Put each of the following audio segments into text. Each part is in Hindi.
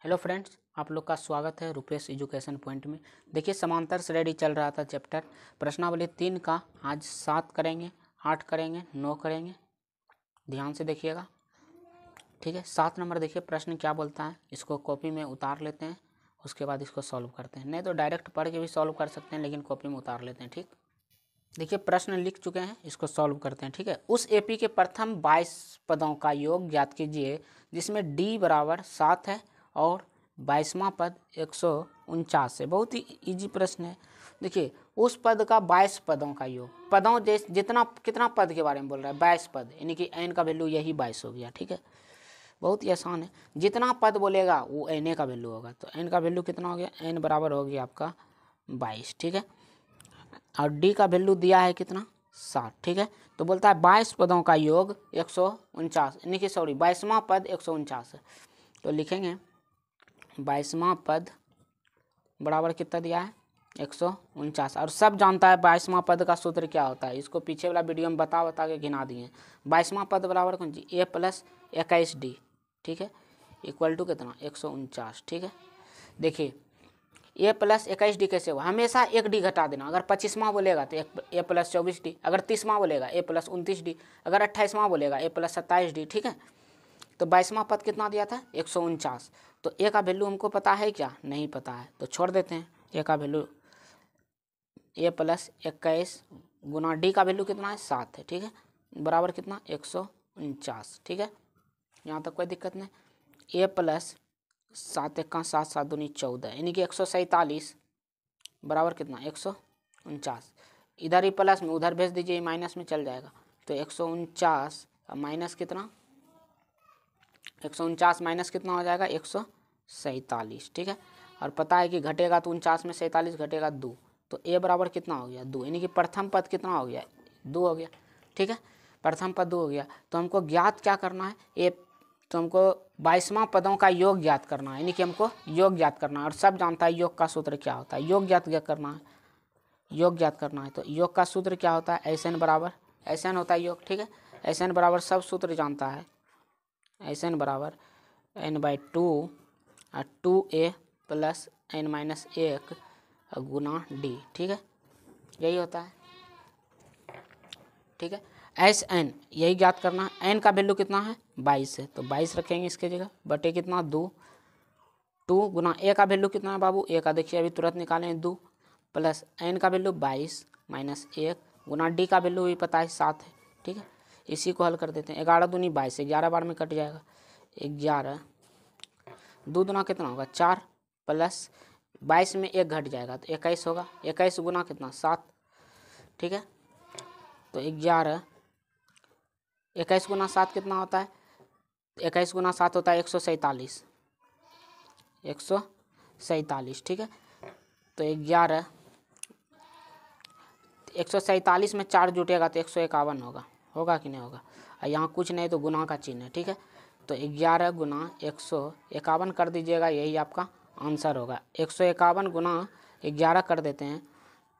हेलो फ्रेंड्स, आप लोग का स्वागत है रुपेश एजुकेशन पॉइंट में। देखिए, समांतर श्रेणी चल रहा था चैप्टर प्रश्नावली 3 का। आज 7 करेंगे, 8 करेंगे, 9 करेंगे। ध्यान से देखिएगा, ठीक है। 7 नंबर देखिए, प्रश्न क्या बोलता है, इसको कॉपी में उतार लेते हैं, उसके बाद इसको सॉल्व करते हैं। नहीं तो डायरेक्ट पढ़ के भी सॉल्व कर सकते हैं, लेकिन कॉपी में उतार लेते हैं, ठीक। देखिए, प्रश्न लिख चुके हैं, इसको सॉल्व करते हैं, ठीक है। उस एपी के प्रथम 22 पदों का योग ज्ञात कीजिए जिसमें डी बराबर 7 है और 22वां पद 149 है। बहुत ही इजी प्रश्न है। देखिए, उस पद का 22 पदों का योग, पदों जैसे जितना कितना पद के बारे में बोल रहा है, 22 पद, यानी कि एन का वैल्यू यही 22 हो गया, ठीक है। बहुत ही आसान है, जितना पद बोलेगा वो एन का वैल्यू होगा। तो एन का वैल्यू कितना हो गया, एन बराबर हो गया आपका 22, ठीक है। और डी का वैल्यू दिया है कितना, 7, ठीक है। तो बोलता है 22 पदों का योग 149, यानी कि सॉरी 22वां पद 149 है। तो लिखेंगे 22वां पद बराबर कितना दिया है, 149। और सब जानता है 22वां पद का सूत्र क्या होता है, इसको पीछे वाला वीडियो में बता के गिना दिए। 22वां पद बराबर कौन सी, ए प्लस 21 डी, ठीक है, इक्वल टू कितना, 149, ठीक है। देखिए, ए प्लस 21 डी कैसे हुआ, हमेशा एक डी घटा देना। अगर 25वां बोलेगा तो ए प्लस 24 डी, अगर 30वां बोलेगा ए प्लस 29 डी, अगर 28वां बोलेगा ए प्लस 27 डी, ठीक है। तो 22वां पद कितना दिया था, 149। तो ए का वैल्यू हमको पता है क्या, नहीं पता है, तो छोड़ देते हैं। ए का वैल्यू ए प्लस 21 गुना डी का वैल्यू कितना है, 7 है, ठीक है, बराबर कितना, 149, ठीक है। यहाँ तक कोई दिक्कत नहीं। ए प्लस 7 1 7 7 दूनी 14, यानी कि 147 बराबर कितना, 149। इधर ही प्लस में उधर भेज दीजिए, माइनस में चल जाएगा। तो 149 माइनस कितना, 149 माइनस कितना हो जाएगा, 147, ठीक है। और पता है कि घटेगा तो 49 में 47 घटेगा 2, तो ए बराबर कितना हो गया, 2, यानी कि प्रथम पद कितना हो गया, 2 हो गया, ठीक है। प्रथम पद 2 हो गया। तो हमको ज्ञात क्या करना है, ए तो हमको 22वां पदों का योग ज्ञात करना है, यानी कि हमको योग ज्ञात करना है। और सब जानता है योग का सूत्र क्या होता है, योग ज्ञात करना है, योग ज्ञात करना है। तो योग का सूत्र क्या होता है, एस एन बराबर, एस एन होता है योग, ठीक है। एस एन बराबर सब सूत्र जानता है, एस एन बराबर n/2 और 2a प्लस n-1 गुना डी, ठीक है, यही होता है, ठीक है। एस एन यही ज्ञात करना है। एन का वैल्यू कितना है, 22 है, तो 22 रखेंगे इसके जगह, बटे कितना, 2 गुना ए का वैल्यू कितना है बाबू, ए का देखिए अभी तुरंत निकालें, 2 प्लस एन का वैल्यू 22 माइनस 1 गुना डी का वैल्यू भी पता है 7 है, ठीक है। इसी को हल कर देते हैं। 11 दूनी 22, 11 बार में कट जाएगा, 11 2 दुना कितना होगा, 4 प्लस 22 में 1 घट जाएगा तो 21 होगा, 21 गुना कितना, 7, ठीक है। तो 11 21 गुना 7 कितना होता है, 21 गुना 7 होता है 147, 147, ठीक है। तो 11 147 में 4 जुटेगा तो 151 होगा कि नहीं होगा। और यहाँ कुछ नहीं तो गुना का चिन्ह है, ठीक है। तो 11 गुना 151 कर दीजिएगा, यही आपका आंसर होगा। 151 गुना 11 कर देते हैं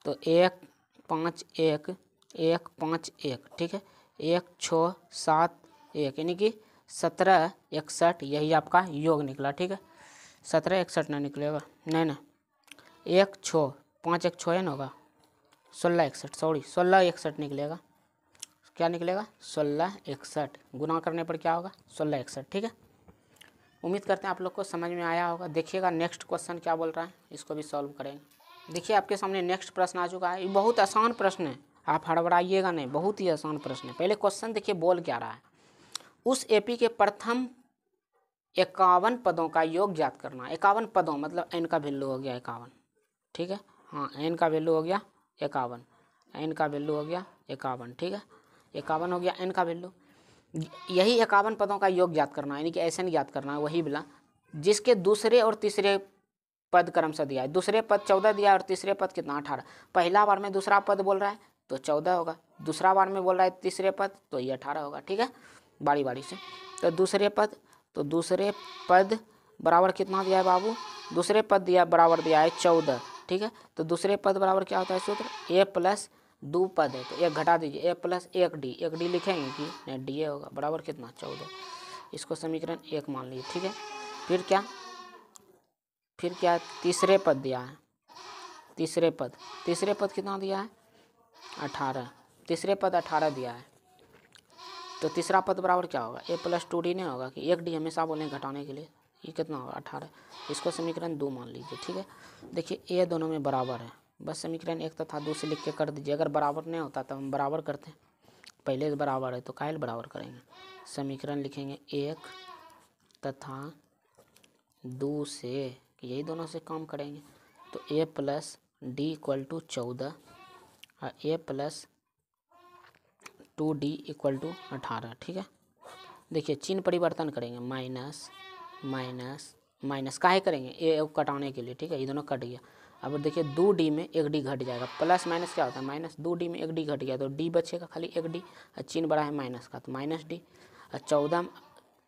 तो 1 5 1 1 5 1, ठीक है, 1 6 7 1, यानी कि 17 61, यही आपका योग निकला, ठीक है। 17 61 नहीं निकलेगा, नहीं 1 6 5 1 6 न होगा, 16 61, सॉरी 16 61 निकलेगा। क्या निकलेगा, 16 61, गुना करने पर क्या होगा, 16 61, ठीक है। उम्मीद करते हैं आप लोग को समझ में आया होगा। देखिएगा नेक्स्ट क्वेश्चन क्या बोल रहा है, इसको भी सॉल्व करेंगे। देखिए, आपके सामने नेक्स्ट प्रश्न आ चुका है। ये बहुत आसान प्रश्न है, आप हड़बड़ाइएगा नहीं, बहुत ही आसान प्रश्न है। पहले क्वेश्चन देखिए बोल क्या रहा है, उस एपी के प्रथम 51 पदों का योग ज्ञात करना। 51 पदों मतलब एन का वैल्यू हो गया 51, ठीक है। हाँ, एन का वैल्यू हो गया 51, एन का वैल्यू हो गया 51, ठीक है, 51 हो गया एन का वैल्यू। यही 51 पदों का योग ज्ञात करना है, यानी कि ऐसे ज्ञात करना है, वही बिला जिसके दूसरे और तीसरे पद क्रम से दिया है। दूसरे पद 14 दिया है और तीसरे पद कितना, 18। पहला बार में दूसरा पद बोल रहा है तो 14 होगा, दूसरा बार में बोल रहा है तीसरे पद तो ये 18 होगा, ठीक है, बारी बारी से। तो दूसरे पद बराबर कितना दिया है बाबू, दूसरे पद दिया बराबर दिया है 14, ठीक है। तो दूसरे पद बराबर क्या होता है सूत्र, ए प्लस 2 पद है तो 1 घटा दीजिए, ए प्लस 1 डी, 1 डी लिखेंगे कि नहीं, डी ए होगा, बराबर कितना, 14। इसको समीकरण 1 मान लीजिए, ठीक है। फिर क्या, फिर क्या तीसरे पद दिया है, तीसरे पद कितना दिया है 18, तीसरे पद 18 दिया है। तो तीसरा पद बराबर क्या होगा a+2d नहीं होगा कि 1d हमेशा बोलें घटाने के लिए, ये कितना होगा 18। इसको समीकरण 2 मान लीजिए, ठीक है। देखिए ये दोनों में बराबर है, बस समीकरण 1 तथा 2 से लिख के कर दीजिए। अगर बराबर नहीं होता तब हम बराबर करते हैं, पहले से बराबर है तो काहे बराबर करेंगे। समीकरण लिखेंगे 1 तथा 2 से, यही दोनों से काम करेंगे। तो a+d = 14 और a+2d = 18, ठीक है। देखिए चिन्ह परिवर्तन करेंगे, माइनस माइनस माइनस काहे करेंगे ए कटाने के लिए, ठीक है। ये दोनों कट गया। अब देखिए 2d में 1d घट जाएगा, प्लस माइनस क्या होता है माइनस, 2d में 1d घट गया तो d बचेगा खाली 1d, और चिन्ह बड़ा है माइनस का तो -d। और 14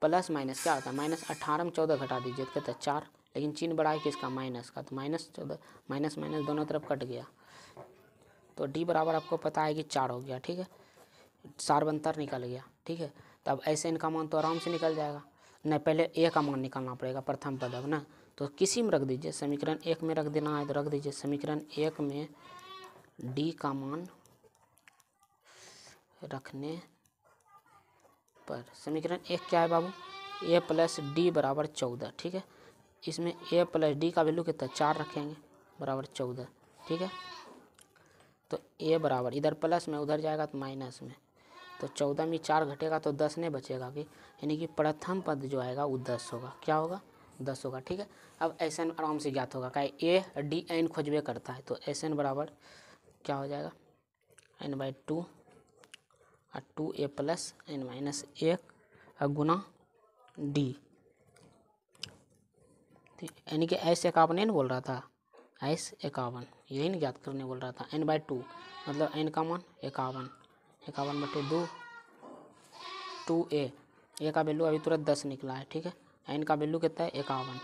प्लस माइनस क्या होता है माइनस, 18 में 14 घटा दीजिए तो कहता है 4, लेकिन चिन्ह बड़ा है किसका माइनस का, तो -14 माइनस माइनस दोनों तरफ कट गया। तो d बराबर आपको पता है कि 4 हो गया, ठीक है। सार्वंतर निकल गया, ठीक है। तब ऐसे इनका मान तो आराम से निकल जाएगा। नहीं पहले ए का मान निकालना पड़ेगा प्रथम पद अब ना, तो किसी में रख दीजिए, समीकरण 1 में रख देना है तो रख दीजिए। समीकरण 1 में डी का मान रखने पर समीकरण 1 क्या है बाबू, a+d = 14, ठीक है। इसमें a+d का वैल्यू कितना 4 रखेंगे बराबर 14, ठीक है। तो a बराबर इधर प्लस में उधर जाएगा तो माइनस में, तो 14 में 4 घटेगा तो 10 नहीं बचेगा कि, यानी कि प्रथम पद जो आएगा वो 10 होगा। क्या होगा 10 होगा, ठीक है। अब एस एन आराम से ज्ञात होगा, क्या a,d,n खोजबे करता है तो एस एन बराबर क्या हो जाएगा n/2 और 2a + n-1 और गुना d, यानी कि S51 नहीं बोल रहा था, S51 यही नहीं ज्ञात करने बोल रहा था। n/2 मतलब n का मान 51, 51/2 2a, a का वैल्यू अभी तुरंत 10 निकला है, ठीक है। n का वैल्यू कितना है 51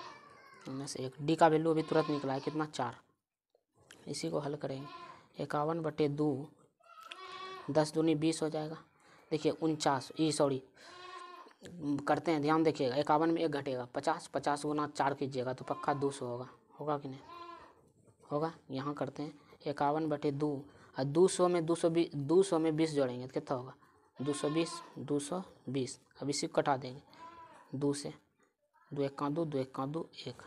-1, d का वैल्यू अभी तुरंत निकला है कितना 4। इसी को हल करेंगे 51/2 10 दूनी 20 हो जाएगा। देखिए 49 करते हैं, ध्यान देखिएगा 51 में 1 घटेगा 50, 50 गुना 4 कीजिएगा तो पक्का 200 होगा, होगा कि नहीं होगा। यहाँ करते हैं 51/2 और 200 में 20 जोड़ेंगे तो कितना होगा 220। अब इसी को कटा देंगे 2 से, 2 × 2 2 × 2 1,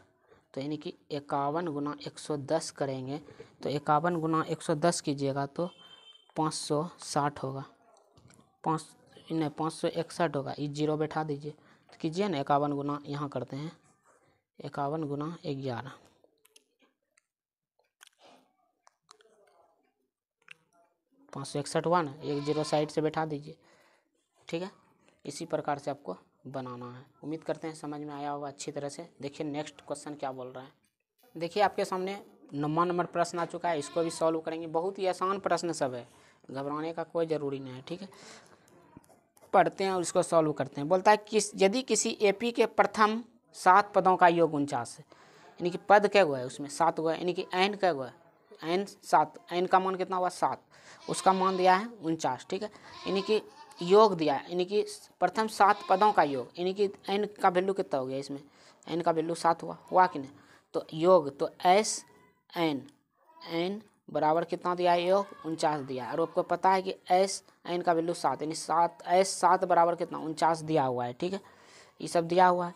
तो यानी कि 51 गुना 110 करेंगे तो 51 गुना 110 कीजिएगा तो 560 होगा, 561 होगा। ये 0 बैठा दीजिए तो कीजिए ना 51 गुना, यहाँ करते हैं 51 गुना 11, 561 हुआ ना, 1 0 साइड से बैठा दीजिए, ठीक है। इसी प्रकार से आपको बनाना है। उम्मीद करते हैं समझ में आया होगा अच्छी तरह से। देखिए नेक्स्ट क्वेश्चन क्या बोल रहा है। देखिए आपके सामने 9वां नंबर प्रश्न आ चुका है, इसको भी सॉल्व करेंगे। बहुत ही आसान प्रश्न सब है, घबराने का कोई ज़रूरी नहीं है, ठीक है। पढ़ते हैं और इसको सॉल्व करते हैं। बोलता है यदि किसी एपी के प्रथम 7 पदों का योग 49 है, यानी कि पद क्या हुआ है उसमें 7 हुआ है, यानी कि n क्या हुआ है n 7, n का मान कितना हुआ 7, उसका मान दिया है 49, ठीक है। यानी कि योग दिया है, यानी कि प्रथम 7 पदों का योग, यानी कि n का वैल्यू कितना हो गया इसमें, n का वैल्यू 7 हुआ कि नहीं। तो योग तो s n बराबर कितना दिया है योग 49 दिया है, और आपको पता है कि s n का वैल्यू 7, यानी 7 बराबर कितना 49 दिया हुआ है, ठीक है। ये सब दिया हुआ है।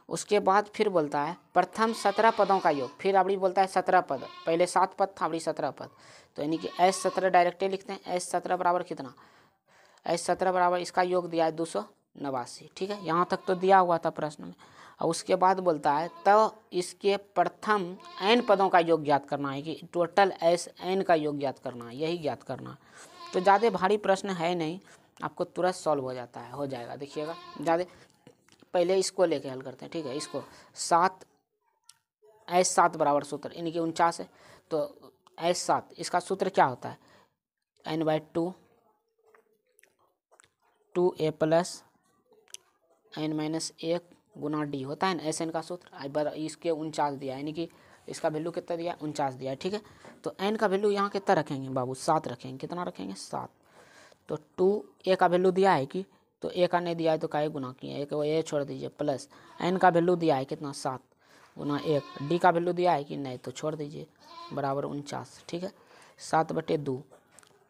उसके बाद फिर बोलता है प्रथम 17 पदों का योग, फिर अभी बोलता है 17 पद, पहले 7 पद था अभी 17 पद, तो यानी कि S17 डायरेक्टली लिखते हैं। S17 बराबर कितना, S17 बराबर इसका योग दिया है 289, ठीक है। यहाँ तक तो दिया हुआ था प्रश्न में। और उसके बाद बोलता है तो इसके प्रथम n पदों का योग ज्ञात करना है, कि टोटल n का योग ज्ञात करना है, यही ज्ञात करना है। तो ज़्यादा भारी प्रश्न है नहीं, आपको तुरंत सॉल्व हो जाता है, हो जाएगा। देखिएगा ज़्यादा, पहले इसको लेके हल करते हैं, ठीक है। इसको 7 बराबर सूत्र यानी कि 49 है, तो S7 इसका सूत्र क्या होता है n/2 2a + n-1 गुना d होता है ना SN का सूत्र। इसके 49 दिया, यानी कि इसका वैल्यू कितना दिया 49 दिया है, ठीक है। तो n का वैल्यू यहाँ कितना रखेंगे बाबू 7 रखेंगे, कितना रखेंगे 7। तो 2a का वैल्यू दिया है कि, तो a का नहीं दिया है तो काहे गुना किए, एक ये छोड़ दीजिए, प्लस n का वैल्यू दिया है कितना 7, गुना 1, डी का वैल्यू दिया है कि नहीं तो छोड़ दीजिए, बराबर 49, ठीक है। 7/2,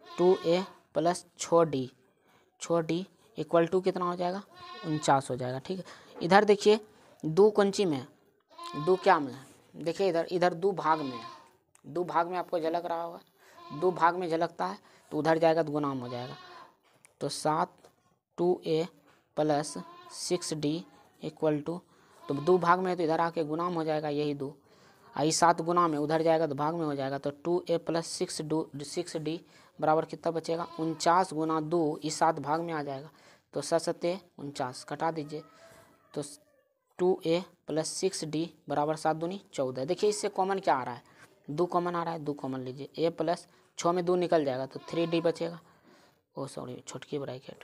2a plus 6d equal to कितना हो जाएगा, 49 हो जाएगा, ठीक है। इधर देखिए 2 कौंची में, 2 क्या में है, देखिए इधर 2 भाग में है, 2 भाग में आपको झलक रहा होगा, 2 भाग में झलकता है तो उधर जाएगा तो गुणाम हो जाएगा। तो 7 2a plus 6d equal to, तो 2 भाग में है तो इधर आके गुणाम हो जाएगा, यही 2, आई 7 गुना में उधर जाएगा तो भाग में हो जाएगा। तो 2a प्लस 6d बराबर कितना बचेगा, 49 गुना 2, इस 7 भाग में आ जाएगा। तो 7 49 कटा दीजिए, तो 2a प्लस 6d बराबर 7 दूनी 14। देखिए इससे कॉमन क्या आ रहा है, 2 कॉमन आ रहा है, 2 कॉमन लीजिए, a प्लस 6 में 2 निकल जाएगा तो 3d बचेगा, ओ सॉरी छोटकी ब्रैकेट,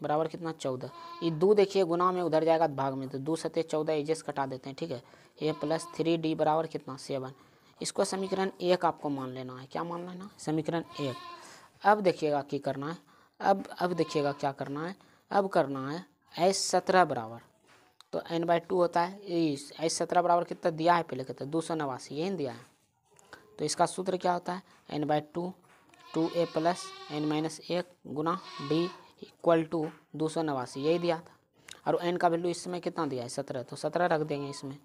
बराबर कितना 14। ये 2 देखिए गुना में उधर जाएगा तो भाग में, तो 2 7 14 एजेस कटा देते हैं, ठीक है। a प्लस 3d बराबर कितना 7। इसको समीकरण 1 आपको मान लेना है, क्या मान लेना है, समीकरण 1। अब देखिएगा क्या करना है, अब देखिएगा क्या करना है, अब करना है S17 बराबर, तो n/2 होता है, S17 बराबर कितना दिया है पहले कहते हैं 289, यही दिया है। तो इसका सूत्र क्या होता है, n/2 2a प्लस n-1 गुना d इक्वल टू 289, यही दिया था। और n का वैल्यू इस समय कितना दिया है 17, तो 17 रख देंगे इसमें।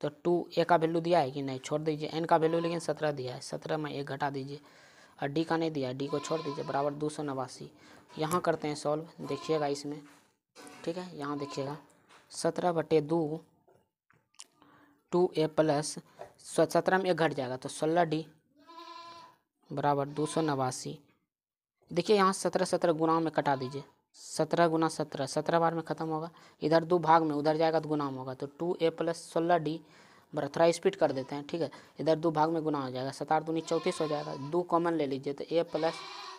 तो 2a का वैल्यू दिया है कि नहीं, छोड़ दीजिए, n का वैल्यू लेकिन 17 दिया है, 17 में 1 घटा दीजिए, और d का नहीं दिया है, d को छोड़ दीजिए, बराबर 289। यहाँ करते हैं सॉल्व, देखिएगा इसमें, ठीक है। यहाँ देखिएगा 17/2 2a प्लस 17 में 1 घट जाएगा तो 16d बराबर 289। देखिए यहाँ 17 गुना में कटा दीजिए, 17 गुना 17 17 बार में ख़त्म होगा, इधर 2 भाग में उधर जाएगा तो गुनाम होगा। तो 2a प्लस 16d बराबर, थोड़ा स्पीड कर देते हैं, ठीक है। इधर 2 भाग में गुना हो जाएगा, 7 दूनी 34 हो जाएगा, 2 कॉमन ले लीजिए, तो a प्लस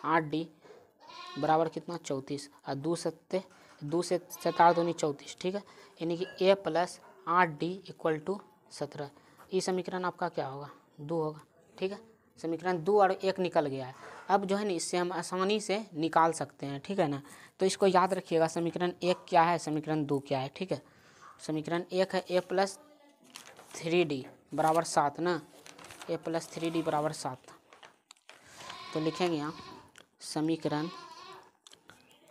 8d बराबर कितना 34, और 2 से 7 दूनी 34, ठीक है। यानी कि a plus 8d equal to 17। ये समीकरण आपका क्या होगा, 2 होगा, ठीक है। समीकरण 2 और 1 निकल गया है। अब जो है ना इससे हम आसानी से निकाल सकते हैं, ठीक है ना। तो इसको याद रखिएगा, समीकरण 1 क्या है, समीकरण 2 क्या है, ठीक है। समीकरण 1 है a प्लस 3d बराबर 7 ना, a प्लस 3d बराबर 7। तो लिखेंगे यहाँ समीकरण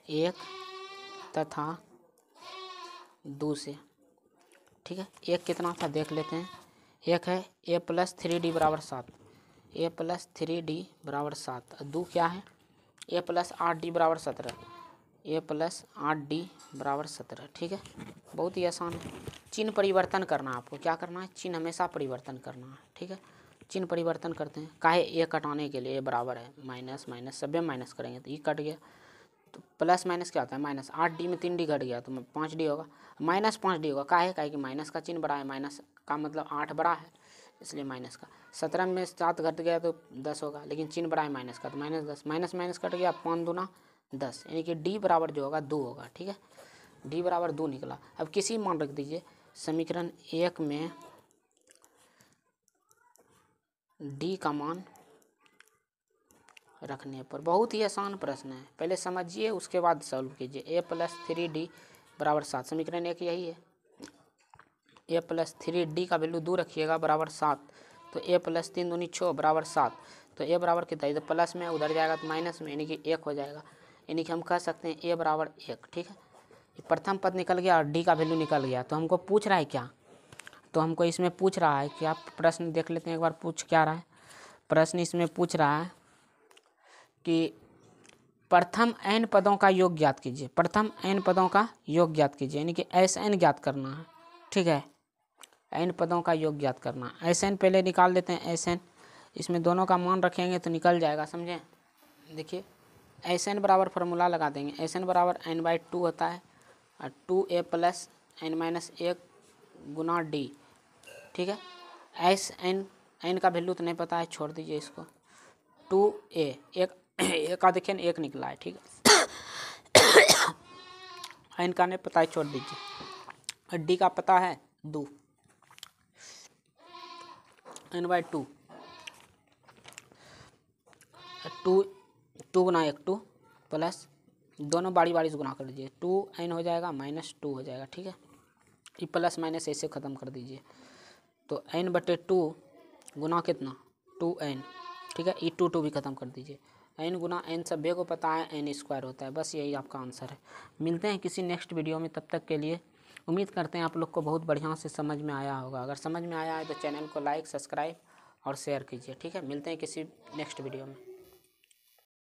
1 तथा 2 से, ठीक है। 1 कितना था देख लेते हैं, 1 है a प्लस 3d बराबर 7, a प्लस 3d बराबर 7, 2 क्या है a प्लस 8d बराबर 17, a प्लस 8d बराबर 17, ठीक है। बहुत ही आसान है। चिन्ह परिवर्तन करना, आपको क्या करना है, चिन्ह हमेशा परिवर्तन करना है, ठीक है। चिन्ह परिवर्तन करते हैं, काहे a कटाने के लिए, a बराबर है माइनस माइनस, सब में माइनस करेंगे तो ये कट गया, तो प्लस माइनस क्या होता है माइनस, 8d में 3d घट गया तो 5d होगा, माइनस 5d होगा, काहे कि माइनस का चिन्ह बड़ा है, माइनस का मतलब 8 बड़ा है इसलिए माइनस का। 17 में 7 घट गया तो 10 होगा, लेकिन चिन्ह बड़ा है माइनस का तो -10, माइनस माइनस कट गया, 5 दूना 10, यानी कि d बराबर जो होगा 2 होगा, ठीक है। d बराबर 2 निकला। अब किसी मान रख दीजिए, समीकरण 1 में d का मान रखने पर, बहुत ही आसान प्रश्न है, पहले समझिए उसके बाद सॉल्व कीजिए। a प्लस 3d बराबर 7, समीकरण 1 यही है। a प्लस 3d का वैल्यू 2 रखिएगा बराबर 7, तो a प्लस 3 दूनी 6 बराबर 7, तो a बराबर कितना, इधर प्लस में उधर जाएगा तो माइनस में, यानी कि 1 हो जाएगा, यानी कि हम कह सकते हैं a बराबर 1, ठीक है। प्रथम पद निकल गया और d का वैल्यू निकल गया। तो हमको पूछ रहा है क्या, तो हमको इसमें पूछ रहा है कि आप प्रश्न देख लेते हैं एक बार, पूछ क्या रहा है प्रश्न, इसमें पूछ रहा है कि प्रथम n पदों का योग ज्ञात कीजिए, प्रथम n पदों का योग ज्ञात कीजिए, यानी कि Sn ज्ञात करना है, ठीक है। n पदों का योग ज्ञात करना, Sn पहले निकाल लेते हैं, Sn इसमें दोनों का मान रखेंगे तो निकल जाएगा, समझे। देखिए Sn बराबर फार्मूला लगा देंगे, Sn बराबर n/2 होता है, और 2a प्लस n-1 गुना d, ठीक है। n का वैल्यू तो नहीं पता है, छोड़ दीजिए इसको। 2a एक का देखिए 1 निकला है, ठीक है। n का नहीं पता है, छोड़ दीजिए। d का पता है 2, n/2 2 गुना 1 2 प्लस, दोनों बारी बारी से गुना कर दीजिए, 2n हो जाएगा -2 हो जाएगा, ठीक है। ये प्लस माइनस ऐसे ख़त्म कर दीजिए, तो n/2 गुना कितना 2n, ठीक है। e2 भी ख़त्म कर दीजिए। n गुना n सभी को पता है n² होता है। बस यही आपका आंसर है। मिलते हैं किसी नेक्स्ट वीडियो में, तब तक के लिए उम्मीद करते हैं आप लोग को बहुत बढ़िया से समझ में आया होगा। अगर समझ में आया है तो चैनल को लाइक, सब्सक्राइब और शेयर कीजिए, ठीक है। मिलते हैं किसी नेक्स्ट वीडियो में।